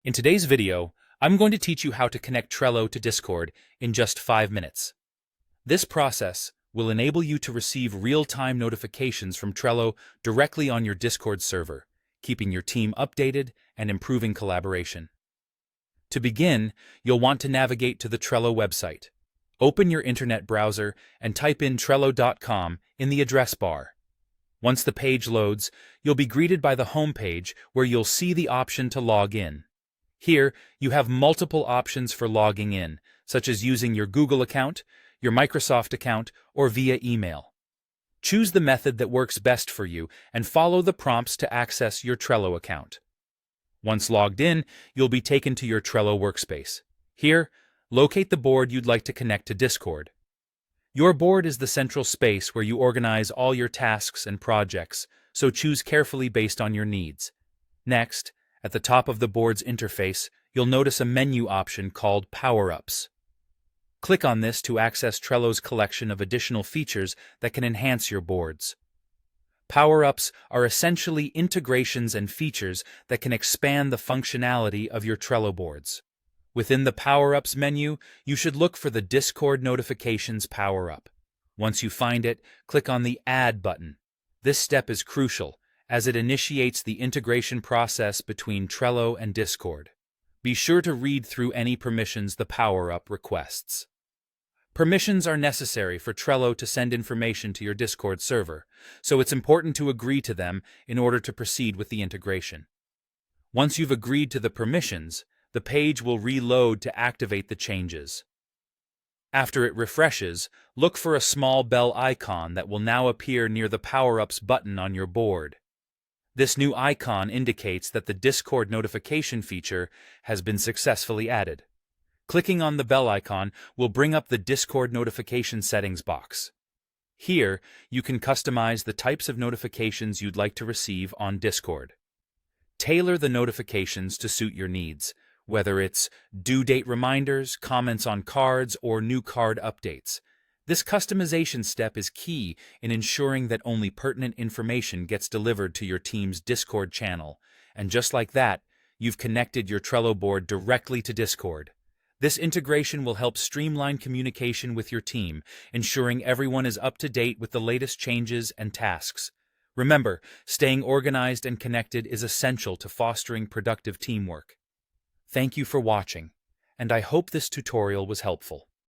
In today's video, I'm going to teach you how to connect Trello to Discord in just 5 minutes. This process will enable you to receive real-time notifications from Trello directly on your Discord server, keeping your team updated and improving collaboration. To begin, you'll want to navigate to the Trello website. Open your internet browser and type in Trello.com in the address bar. Once the page loads, you'll be greeted by the home page where you'll see the option to log in. Here, you have multiple options for logging in, such as using your Google account, your Microsoft account, or via email. Choose the method that works best for you and follow the prompts to access your Trello account. Once logged in, you'll be taken to your Trello workspace. Here, locate the board you'd like to connect to Discord. Your board is the central space where you organize all your tasks and projects, so choose carefully based on your needs. Next, at the top of the board's interface, you'll notice a menu option called Power-Ups. Click on this to access Trello's collection of additional features that can enhance your boards. Power-Ups are essentially integrations and features that can expand the functionality of your Trello boards. Within the Power-Ups menu, you should look for the Discord Notifications Power-Up. Once you find it, click on the Add button. This step is crucial, as it initiates the integration process between Trello and Discord. Be sure to read through any permissions the Power-Up requests. Permissions are necessary for Trello to send information to your Discord server, so it's important to agree to them in order to proceed with the integration. Once you've agreed to the permissions, the page will reload to activate the changes. After it refreshes, look for a small bell icon that will now appear near the Power-Ups button on your board. This new icon indicates that the Discord notification feature has been successfully added. Clicking on the bell icon will bring up the Discord notification settings box. Here, you can customize the types of notifications you'd like to receive on Discord. Tailor the notifications to suit your needs, whether it's due date reminders, comments on cards, or new card updates. This customization step is key in ensuring that only pertinent information gets delivered to your team's Discord channel, and just like that, you've connected your Trello board directly to Discord. This integration will help streamline communication with your team, ensuring everyone is up to date with the latest changes and tasks. Remember, staying organized and connected is essential to fostering productive teamwork. Thank you for watching, and I hope this tutorial was helpful.